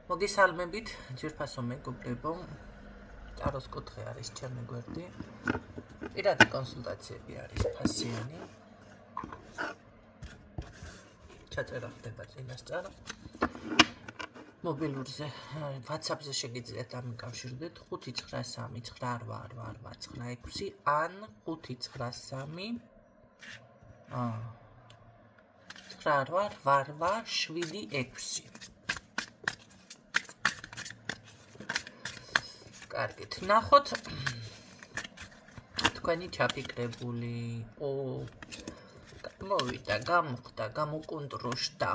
მოგესალმებით, ძვირფასო მეგობრებო. Წაროს კუთხე არის ჩემი გვერდი. პირადი კონსულტაციები არის ფასიანი. ჩაწერა ხდება წინასწარ. მობილურზე, WhatsApp-ზე შეგიძლიათ დამიკავშირდეთ 593988896 ან 593 988876. კარგით, ნახოთ თქვენი ჩაფიქრებული, მოვიდა, გამოხდა, გამოკუნტრუშდა.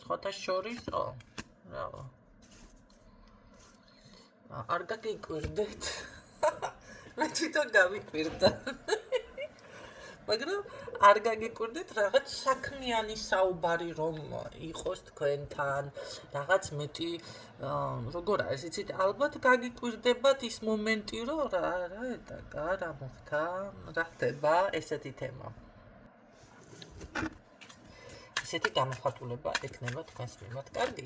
სხვათა შორისო, რავო. არ გაგიკვირდეთ. მე თვითონ გავიკვირდა. მაგრამ არ გაგიკვირდეთ რაღაც საქმიანი საუბარი რომ იყოს თქვენთან, რაღაც მეტი როგორ არის, იცით, ალბათ გაგიკვირდებათ ის მომენტი, რომ რა მოხდა, რა ხდება, ესეთი თემა. ესეთი გამოხატულება ექნება თქვენს მიმართ. კარგი.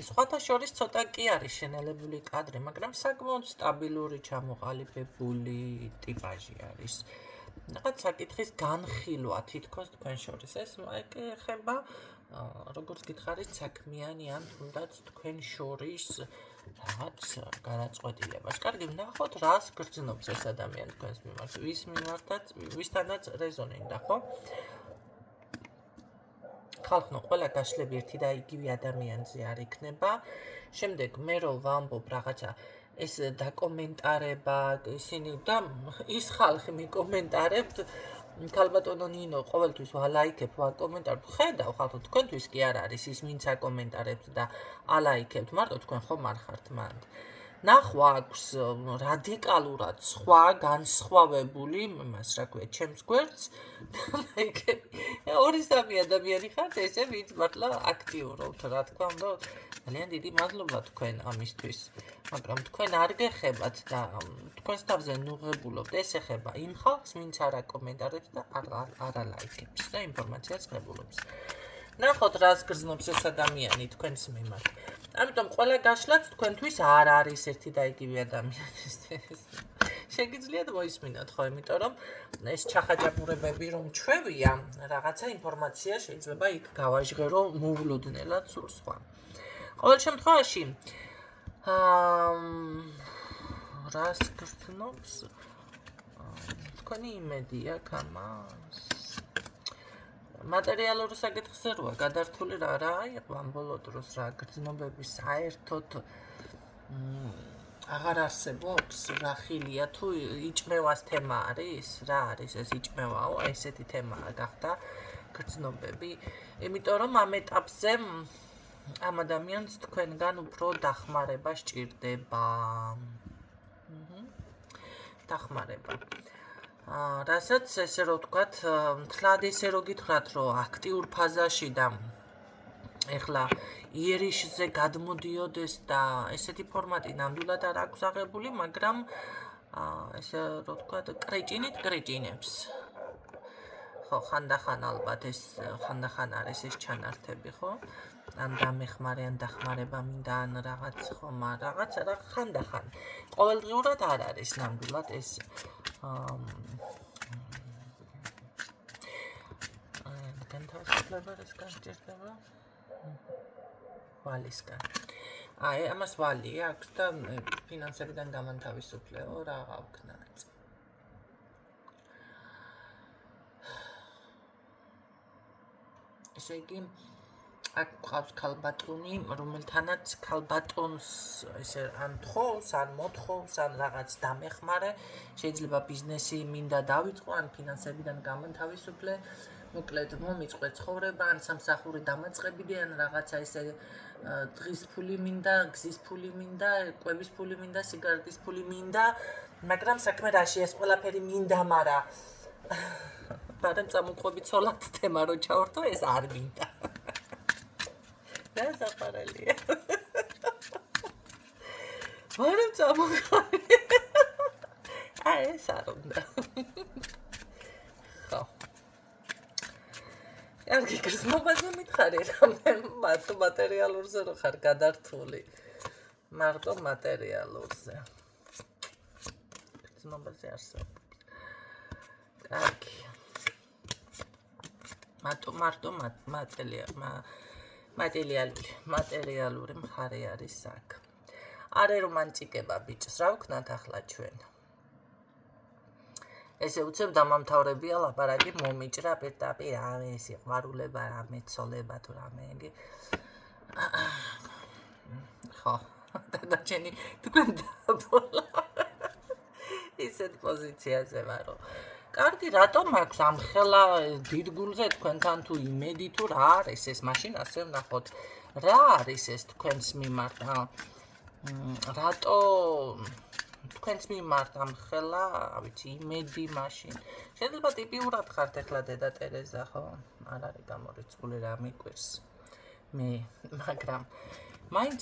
სხვათა შორის ცოტა კი არის შენელებული კადრი, მაგრამ საკმაოდ სტაბილური, ჩამოყალიბებული ტიპაჟი არის. რაღაც საკითხის განხილვა თითქოს თქვენ შორის. ეს ეხება, როგორც გითხარით, საქმიანი ან თუნდაც თქვენ შორის რაღაც განაწყვეტილებას. კარგი, ვნახოთ, რას გრძნობს ეს ადამიანი თქვენს მიმართ, ვის მიმართაც, ვისთანაც რეზონინდა, ხო? ხალხო, ყველა გაშლები ერთი და იგივე ადამიანზე არ იქნება. შემდეგ მე რო ვამბობ რაღაცა ეს დაკომენტარება, ისინი და ის ხალხი მიკომენტარებთ, ქალბატონო ნინო, ყოველთვის ვალაიქებ, ვაკომენტარებ. ხედავ ხალხო, თქვენთვის კი არ არის ის, ვინც აკომენტარებთ და ალაიქებთ, მარტო თქვენ ხომ არ ხართ მანდ. ნახვა აქვს რადიკალურად სხვა, განსხვავებული, იმას რა ქვია, ჩემს გვერდს. ორი სამი ადამიანი ხართ, ესე ვინც მართლა აქტიურობთ, რა თქმა უნდა, ძალიან დიდი მადლობა თქვენ ამისთვის. მაგრამ თქვენ არ გეხებათ და თქვენს თავზე ნუღებულობთ, ეს ეხება იმ ხალხს, ვინც არ აკომენტარებს და არ ალაიქებს და ინფორმაციას ღებულობს. ნახოთ, რას გრძნობს ეს ადამიანი თქვენს მიმართ. ამიტომ ყველა გაშლაც თქვენთვის არ არის ერთი და იგივე ადამიანისთვის. შეგიძლიათ მოისმინოთ ხო, იმიტომ რომ ეს ჩახაჯაპურებები რომ ჩვევია, რაღაცა ინფორმაცია შეიძლება იქ გავაჟღერო მოულოდნელად სულ სხვა. ყოველ შემთხვევაში რას გრძნობს? თქვენი იმედი აქ ამას. მატერიალურ საკითხზე როა გადართული რა იყო ამ ბოლო დროს, რა გრძნობები საერთოდ აღარ არსებობს, რა ხილია თუ იჭმევას თემა არის, რა არის ეს იჭმევაო, ესეთი თემაა გახდა გრძნობები, იმიტომ რომ ამ ეტაპზე ამ ადამიანს თქვენგან უფრო დახმარება სჭირდება. დახმარება. რასაც ესე რო ვთქვათ, თლად ესე რო გითხრათ, რომ აქტიურ ფაზაში და ეხლა იერიშზე გადმოდიოდეს და ესეთი ფორმატი ნამდვილად არ აქვს აღებული, მაგრამ ესე რო ვთქვათ, კრეჭინით კრეჭინებს. ხო, ხანდახან ალბათ ეს ხანდახან არის ეს ჩანართები, ხო? ან დამეხმარე, ან დახმარება მინდა, ან რაღაც ხომ რაღაც რა ხანდახან. ყოველდღიურად არ არის ნამდვილად ეს განთავისუფლებას განსჭირდება ვალისგან. ამას ვალი აქვს და ფინანსებიდან გამანთავისუფლეო, რა გავქნათ. ესე იგი, აქ გვყავს ქალბატონი, რომელთანაც ქალბატონს ესე ან თხოვს, ან მოთხოვს, ან რაღაც დამეხმარე, შეიძლება ბიზნესი მინდა დავიწყო, ან ფინანსებიდან გამანთავისუფლე, მოკლედ მომიწყო ცხოვრება, ან სამსახური დამაწყებიდი, ან რაღაცა ესე დღის ფული მინდა, გზის ფული მინდა, კვების ფული მინდა, სიგარეტის ფული მინდა, მაგრამ საქმე რაში ეს ყველაფერი მინდა, მაგრამ წამოყვები ცოლად თემა რო ჩავართო, ეს არ მინდა. და საფარელია. მაგრამ წამოყვები. ეს არ უნდა. ხო. კარგი, გრძნობაზე მითხარი რა, მარტო მატერიალურზე რო ხარ გადართული. მარტო მატერიალურზე. გრძნობაზე არსებობს. კარგი. მარტო მატერიალური მხარე არის აქ. არ ერომანტიკება ბიჭს, რა ვქნათ ახლა ჩვენ? ესე უცებ დამამთავრებია ლაპარაკი მომიჭრა პირდაპირ რამე სიყვარულება, რამე ცოლება თუ რამე იგი. ხო, დადაჩენი თქვენ დაბოლა. ისეთ პოზიციაზე ვარო. კარგი, რატომ აქვს ამ ხელა დიდ გულზე თქვენთან თუ იმედი თუ რა არის ეს? მაშინ ასე ვნახოთ. რა არის ეს თქვენს მიმართ? რატო თქვენს მიმართ ამ ხელა, ვიცი, იმედი მაშინ. შეიძლება ტიპიურად ხართ ახლა დედა ტერეზა, ხო? არ არის გამორიცხული რა მიკვირს. მე, მაგრამ მაინც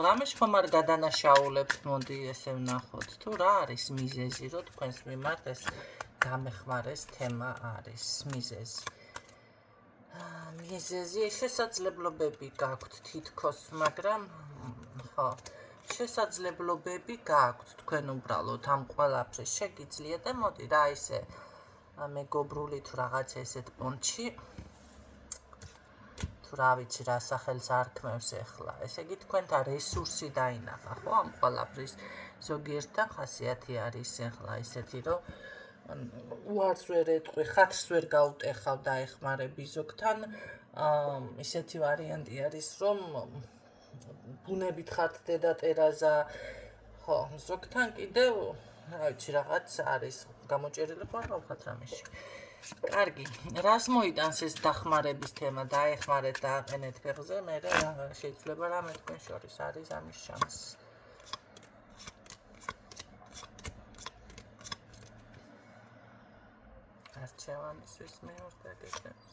რამე ხომ არ გადანაშაულებთ, მოდი ესე ვნახოთ. თუ რა არის მიზეზი, რომ თქვენს მიმართ ეს გამეხმარეს თემა არის მიზეზი. მიზეზი შესაძლებლობები გაქვთ თითქოს, მაგრამ ხო, შესაძლებლობები გაქვთ თქვენ უბრალოდ ამ ყველაფრის შეგიძლიათ და მოდი რა ისე მეგობრული თუ რაღაცა ესეთ პონჩი თუ რა ვიცი რა სახელს არქმევს ახლა. ესე იგი თქვენთან რესურსი დაინახა, ხო, ამ ყველაფრის ზოგიერთთან ხასიათი არის ახლა ისეთი, რომ უარს ვერ ეტყვი, ხათრს ვერ გაუტეხავ დაეხმარები ზოგთან. ისეთი ვარიანტი არის, რომ ბუნებით ხართ დედა ტერაზა, ხო, ზოგთან კიდევ, რა ვიცი, რაღაც არის გამოჭერილი ყავხათ რამეში. კარგი, რას მოიტანს ეს დახმარების თემა, დაეხმარეთ და აყენეთ ფეხზე, მე შეიძლება რამე თქვენ შორის არის ამის შანსი. არჩევანისთვის მეორე გეკეთებს.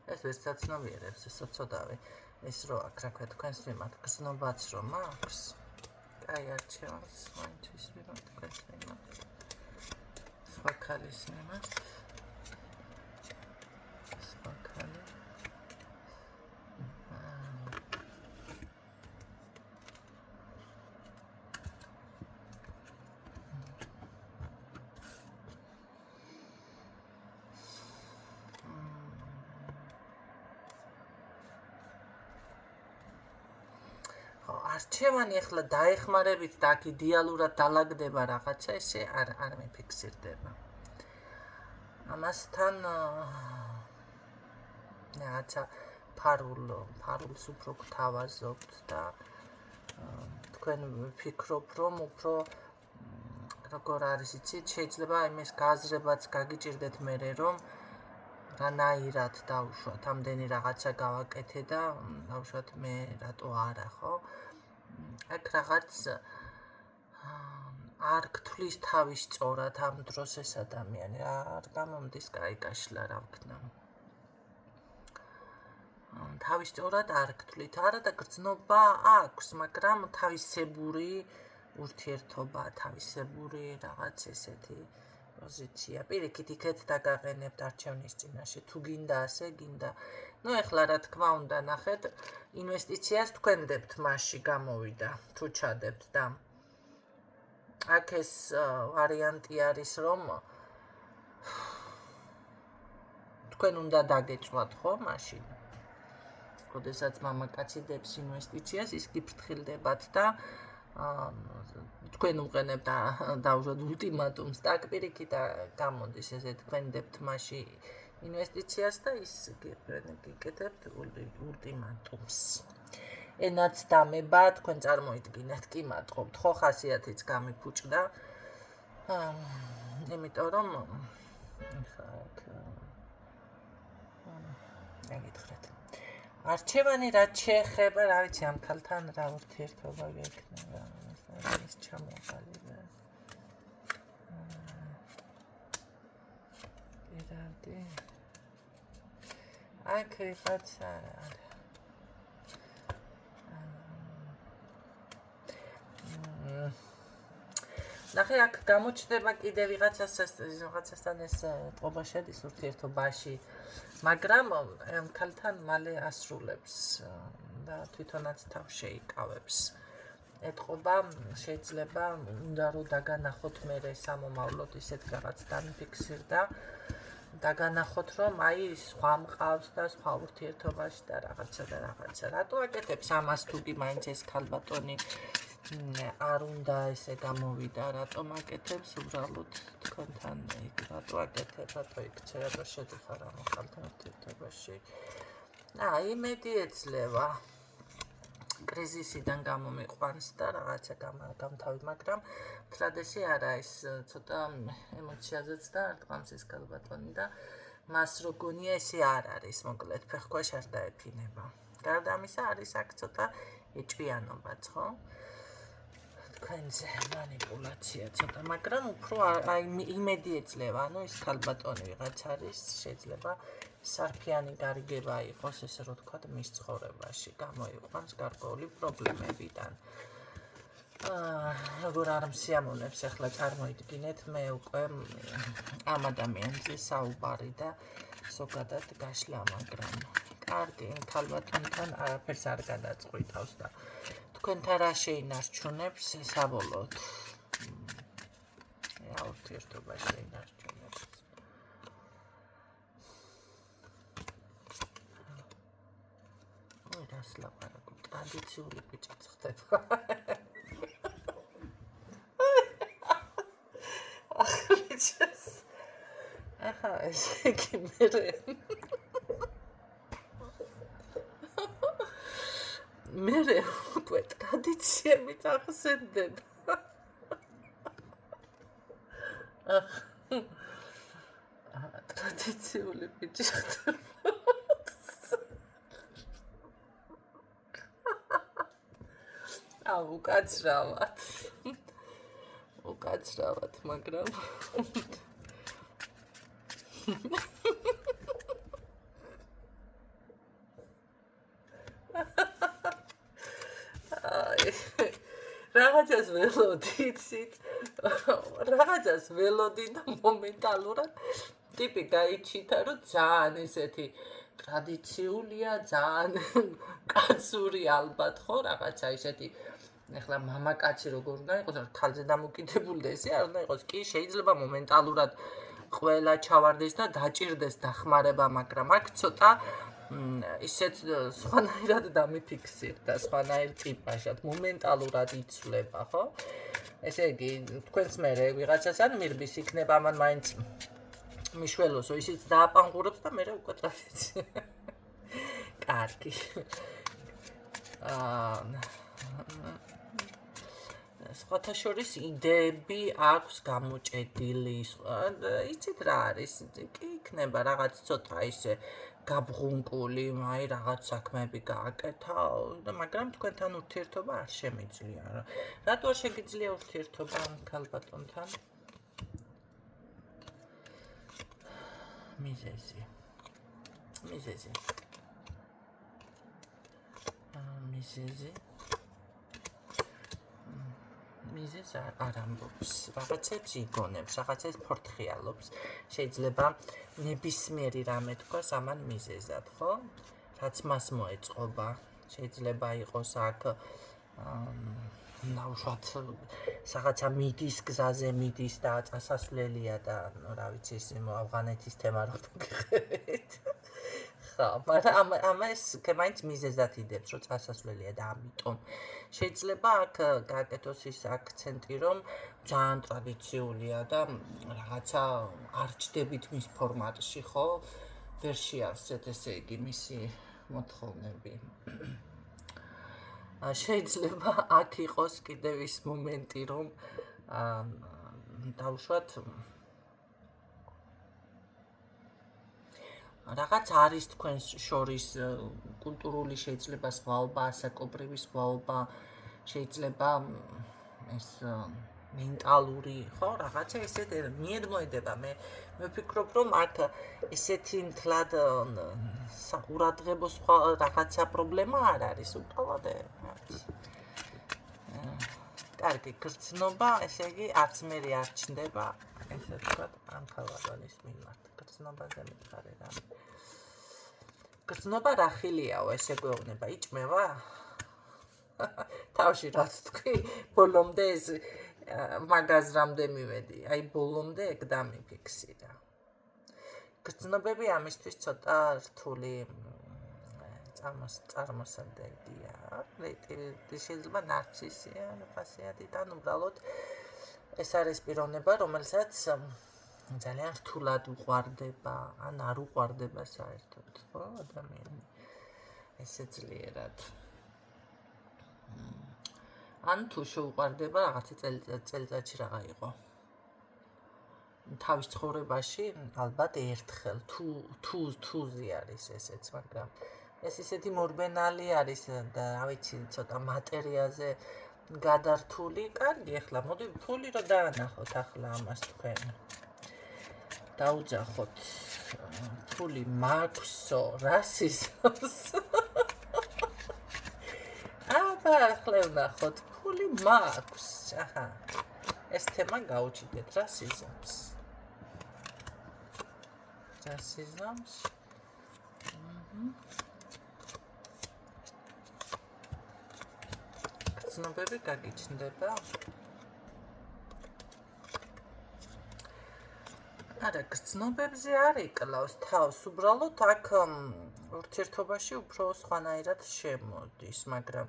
ეს ვერ საცნობიერებს, ეს საწოდავი. ეს რო აქ რა ქვია თქვენს მიმართ გზნობაც რომ აქვს. აი არჩევანს მაინც ვისმენთ თქვენს მიმართ. სხვა ქალის მიმართ. სხვა ქალი. არჩევანი ახლა დაეხმარებით და აქ იდეალურად დალაგდება რაღაცა, ესე არ მიფიქსირდება. ამასთან რაღაცა ფარულს უფრო გთავაზობთ და თქვენ ვფიქრობ, რომ უფრო როგორ არის იცით, შეიძლება იმის გააზრებაც გაგიჭირდეთ მერე, რომ რანაირად დავუშვათ, ამდენი რაღაცა გავაკეთე და დავუშვათ მე რატო არა, ხო? აქ რაღაც არ გთვლის თავის სწორად ამ დროს ეს ადამიანი, არ გამომდის კაი კაშლა რა ვქნა. თავის სწორად არ გთვლით, არა და გრძნობა აქვს, მაგრამ თავისებური ურთიერთობა, თავისებური რაღაც ესეთი პოზიცია. პირიქით იქეთ დაგაყენებთ არჩევნის წინაშე, თუ გინდა ასე, გინდა. ნუ ეხლა რა თქმა უნდა ნახეთ, ინვესტიციას თქვენ დებთ მასში გამოვიდა, თუ ჩადებთ და აქ ეს ვარიანტი არის, რომ თქვენ უნდა დაგეწვათ, ხო, მაშინ. როდესაც მამაკაცი დებს ინვესტიციას, ის გიფრთხილდებათ და თქვენ უყენებთ დაუშვათ ულტიმატუმს და პირიქით გამოდის ესე თქვენ დებთ მასში ინვესტიციას და ის გიკეთებთ ულტიმატუმს. ენაც დამება თქვენ წარმოიდგინეთ, კი მატყობთ, ხო ხასიათიც გამიფუჭდა. იმიტომ რომ აგითხრათ. არჩევანი რაც შეეხება, რა ვიცი, ამ ქალთან რა ურთიერთობა გექნება, ის ჩამოყალიბდა. პირადი. აქ რაღაცა არის. ნახე აქ გამოჩნდება კიდე ვიღაცასთან ეს ტყობა შედის ურთიერთობაში, მაგრამ ქალთან მალე ასრულებს და თვითონაც თავს შეიკავებს. ეთყობა შეიძლება უნდა რომ დაგანახოთ მერე სამომავლოდ ისეთ რაღაც დამიფიქსირდა დაგანახოთ რომ აი სხვა მყავს და სხვა ურთიერთობაში და რაღაცა. რატო აკეთებს ამას თუ კი მაინც ეს ქალბატონი არ უნდა ესე გამოვიდა, რატომ აკეთებს უბრალოდ თქვენთან იქ, რატო აკეთებ, რატო იქცე, რატო შედიხარ ამ ხალხთან ურთიერთობაში. იმედი ეძლევა კრიზისიდან გამომიყვანს და რაღაცა გამთავი, მაგრამ თლადესი არა ის ცოტა ემოციაზეც და არტყამს ეს ქალბატონი და მას რო გონია ესე არ არის, მოკლედ ფეხქვეშ არ დაეფინება. გარდა ამისა არის აქ ცოტა ეჭვიანობაც, ხო? თქვენზე მანიპულაცია ცოტა, მაგრამ უფრო იმედი ეძლევა, ის ქალბატონი ვიღაც არის, შეიძლება სარფიანი გარიგება იყოს, ესე რომ ვთქვათ, მის ცხოვრებაში, გამოიყვანს გარკვეული პრობლემებიდან. როგორ არ მსიამოვნებს ახლა წარმოიდგინეთ, მე უკვე ამ ადამიანზე საუბარი და ზოგადად გაშლა, მაგრამ კარგი, ქალბატონთან არაფერს არ გადაწყვიტავს და თქვენთან რა შეინარჩუნებს საბოლოოდ. ურთიერთობა შეინარჩუნებს. რას ლაპარაკობ, ტრადიციული ბიჭიც ხდება. ახლა ესე იგი მერე უკვე ტრადიციებით ახსენდება. ტრადიციული ბიჭი ხდება. უკაცრავად, მაგრამ რაღაცას ველოდი და მომენტალურად ტიპი გაიჩიტა, რომ ძალიან ესეთი ტრადიციულია, ძალიან კაცური ალბათ, ხო, რაღაცა ისეთი ეხლა მამაკაცი როგორ უნდა იყოს, ქალზე დამოკიდებული და ესე არ უნდა იყოს. კი, შეიძლება მომენტალურად ყველა ჩავარდეს და დაჭირდეს დახმარება, მაგრამ აქ ცოტა ისეთ სხვანაირად დამიფიქსირდა, სხვანაირ ტიპაშად, მომენტალურად იცვლება, ხო? ესე იგი, თქვენს მერე ვიღაცას ან მირბის იქნება ამან მაინც მიშველოსო, ისიც დააპანყურებს და მერე უკვე ტრადიცია. კარგი. სხვათა შორის იდეები აქვს გამოჭედილი, იცით რა არის, კი იქნება რაღაც ცოტა ისე გაბრუნკული, აი რაღაც საქმეები გააკეთა, მაგრამ თქვენთან ურთიერთობა არ შემიძლია. რატო არ შეგიძლია ურთიერთობა ქალბატონთან? მიზეზი. მიზეზ არ ამბობს, რაღაცებს იგონებს, რაღაცებს ფორთხიალობს. შეიძლება ნებისმიერი რამე თქვას ამან მიზეზად, ხო? რაც მას მოეწყობა. შეიძლება იყოს აქ ნაუშვათ რაღაცა მიდის გზაზე მიდის და წასასვლელია და რა ვიცი ის ავღანეთის თემა რო გიხარით. ხო, მაგრამ ამას მაინც მიზეზად იდებს, რომ წასასვლელია და ამიტომ შეიძლება აქ გააკეთოს ის აქცენტი, რომ ძალიან ტრადიციულია და რაღაცა არ ჩდებით მის ფორმატში, ხო? ვერ შეავსეთ ესე იგი მისი მოთხოვნები. შეიძლება აქ იყოს კიდევ ის მომენტი, რომ დავუშვათ რაღაც არის თქვენს შორის კულტურული შეიძლება სხვაობა, ასაკობრივი სხვაობა, შეიძლება ეს მენტალური, ხო, რაღაცა ესეთი მიემოედება. მე ვფიქრობ, რომ აქ ესეთი მთლად საყურადღებო სხვა რაღაცა პრობლემა არ არის, უბრალოდ კარგი, გრძნობა, ესე იგი, არც მერი არ ჩნდება, ესე ვთქვათ, ამ ქალბატონის მიმართ. გრძნობაზე მითხარი რა. გრძნობა რა ხილიაო, ესე გვეუბნება, იჭმევა? თავში რაც თქვი, ბოლომდე ეს მაგაზრამდე მივედი, აი ბოლომდე ეგ დამიფიქსირა. გრძნობები ამისთვის ცოტა რთული წარმოსადეგია. შეიძლება ნარცისია, ხასიათიდან უბრალოდ ეს არის პიროვნება, რომელსაც ძალიან რთულად უყვარდება, ან არ უყვარდება საერთოდ, ხო, ადამიანი. ესე ძლიერად. ან თუ შეუყვარდება რაღაცა წელიწადში რაღა იყო. თავის ცხოვრებაში ალბათ ერთხელ თუზე არის ესეც, მაგრამ ეს ისეთი მორბენალი არის და რა ვიცი, ცოტა მატერიაზე გადართული. კარგი, ახლა მოდი ფული რო დაანახოთ ახლა ამას თქვენ. დაუძახოთ. ფული მაქვსო, რასიზმს. აბა, ახლა ვნახოთ, ფული მაქვს. აჰა. ეს თემა გაუჩიდეთ რასიზმს. რასიზმს. გრძნობები გაგიჩნდება? არა, გრძნობებზე არ იკლავს თავს, უბრალოდ აქ ურთიერთობაში უფრო სხვანაირად შემოდის, მაგრამ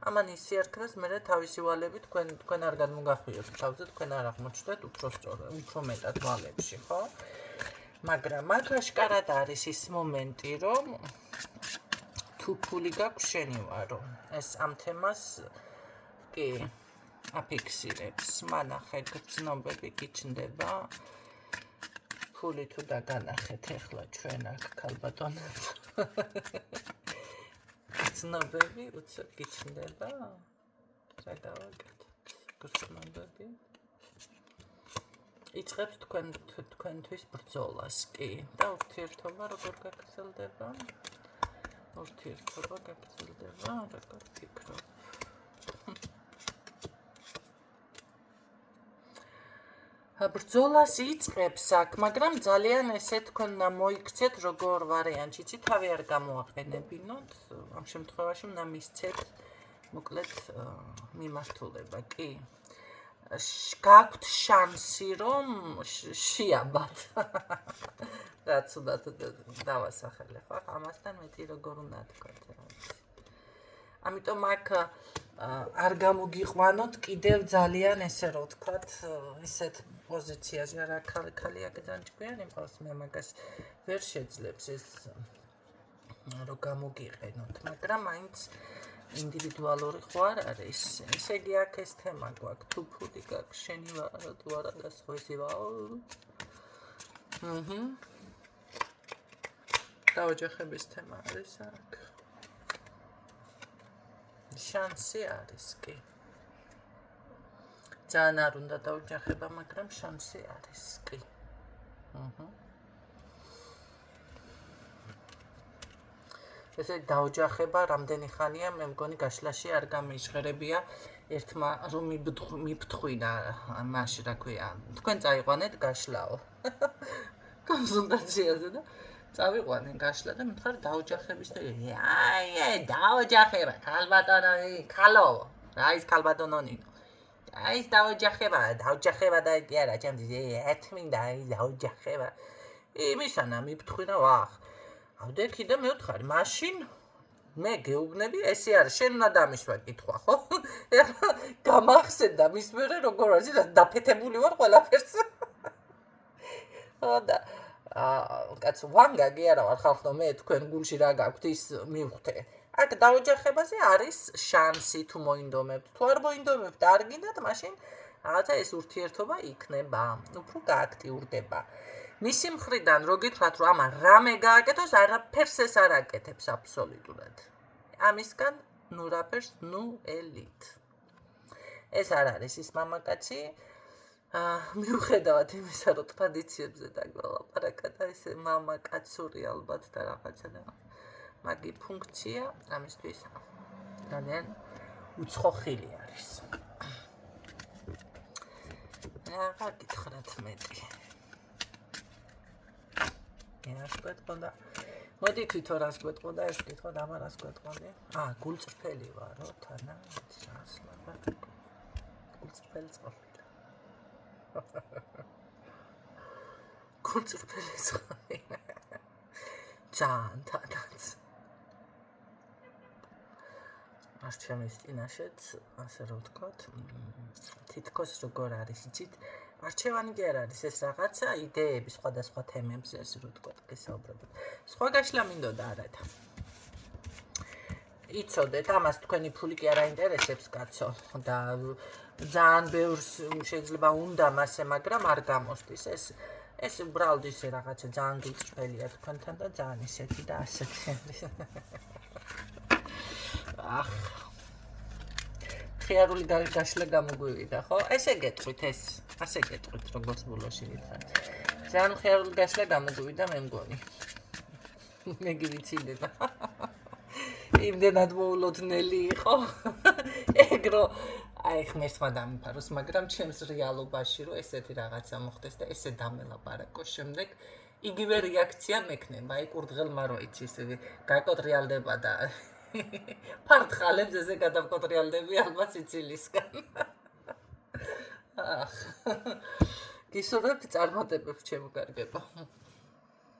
ამან ისიარქრას მერე თავისი ვალები თქვენ არ გადმოგახვიოთ თავზე, თქვენ არ აღმოჩნდეთ უფრო მეტად ვალებში, ხო? მაგრამ აქ აშკარად არის ის მომენტი, რომ თუ ფული გაქვს შენი ვარო, ეს ამ თემას კი აფიქსირებს, მანახე გრძნობები გიჩნდება. ფული თუ დაგანახეთ ახლა ჩვენ აქ ქალბატონებს. გრძნობები უცებ გიჩნდება? რა გავაკეთოთ? გრძნობები. იწყებს თქვენთვის ბრძოლას, კი. და ურთიერთობა როგორ გაგრძელდება? როგორ ფიქრობ? ბრძოლას იწყებს აქ, მაგრამ ძალიან ესე თქვენ მოიქცეთ როგორ ვარიანტი, იცი თავი არ გამოაყენებინოთ, ამ შემთხვევაში უნდა მისცეთ მოკლედ მიმართულება, კი. გაქვთ შანსი რომ შეაბათ. რაც უნდა დავასახელე, ხო? ამასთან მეტი როგორ უნდა თქვათ რა ვიცი. ამიტომ აქ არ გამოგიყვანოთ კიდევ ძალიან ესე რო ვთქვათ, ისეთ პოზიციაზე არა ქალი აქედან ჭკვიანი მყავს, მე მაგას ვერ შეძლებს ეს რო გამოგიყენოთ, მაგრამ მაინც ინდივიდუალური ხო არ არის. ესე იგი აქ ეს თემა გვაქვს, თუ ფული გაქვს შენი ვარო თუ არა და სხვისი ვაო. დაოჯახების თემა არის აქ. შანსი არის, კი. ძალიან არ უნდა დაოჯახება, მაგრამ შანსი არის, კი. ესე დაოჯახება რამდენი ხანია, მე მგონი გაშლაში არ გამიჟღერებია ერთმა რომ მიფთხვინა მაშინ რა ქვია, თქვენ წაიყვანეთ გაშლაო. კონსულტაციაზე და წავიყვანენ გაშლა და მითხარ დაოჯახების და დაოჯახება ქალბატონი ქალო რა ის ქალბატონონი ის დაოჯახება და კი არა ჩემთვის ეთმინდა ის დაოჯახება იმისანა მიფთხვინა ვახ ავდე კიდე მეუთხარი მაშინ მე გეუბნები ესე არის შენ უნდა დამისვა კითხვა ხო გამახსენდა მის მერე როგორ არის დაფეთებული ვარ ყველაფერს და კაც ვანგაგი არა ვარ ხალხო მე თქვენ გულში რა გაქვთ ის მივხვდე აქ დაოჯახებაზე არის შანსი თუ მოინდომებთ თუ არ მოინდომებთ არ გინდათ მაშინ რაღაცა ეს ურთიერთობა იქნება უფრო გააქტიურდება მისი მხრიდან რო გითხრათ რომ ამან რამე გააკეთოს არაფერს ეს არ აკეთებს აბსოლუტურად ამისგან ნურაფერს ნუ ელით ეს არ არის ის მამაკაცი მიუხედავად იმისა რომ ტრადიციებზე დაგვალაპარაკა და ეს მამაკაცური ალბათ და რაღაცა და მაგი ფუნქცია ამისთვის ძალიან უცხო ხილი არის აღარ გითხრათ მეტი. რას გვეტყოდა? მოდი თვითონ რას გვეტყოდა, ეს ვკითხოთ, ამა რას გვეტყოდი? გულწრფელი ვარო, თანა, რას ლაპარაკობ. გულწრფელი წყობილი. გულწრფელი წყობილი. ძალიან თანაც. ჩემის წინაშეც, ასე რომ ვთქვათ, თითქოს როგორ არის, იცით, არჩევანი კი არ არის, ეს რაღაცა იდეები სხვადასხვა თემებზე, ასე რომ ვთქვათ, გესაუბრებოდ. სხვა გაშლა მინდოდა არათა. იცოდეთ, ამას თქვენი ფული კი არ აინტერესებს, კაცო, და ძალიან ბევრს შეიძლება უნდა მასე, მაგრამ არ გამოსდის. ეს უბრალოდ ისე რაღაცა ძალიან გულწრფელია თქვენთან და ძალიან ისეთი და ასეთი. ხიარული გაშლა გამოგვივიდა, ხო? ესე გეტყვით ეს, ასე გეტყვით, როგორც ბოლოში გითხრათ. ძალიან ხიარული გაშლა გამოგვივიდა, მე მგონი. მე გივიცილება. იმდენად მოულოდნელი იყო. ეგრო, ხმერთმა დამიფაროს, მაგრამ ჩემს რეალობაში რომ ესეთი რაღაცა მოხდეს და ესე დამელაპარაკოს შემდეგ, იგივე რეაქცია მექნება, კურდღელმა რო იცი, ესე გაკოტრიალდება და ფარტხალებს ესე გადავკოტრიალდები ალბათ სიცილისგან. გისურვებთ წარმატებებს ჩემო კარგებო.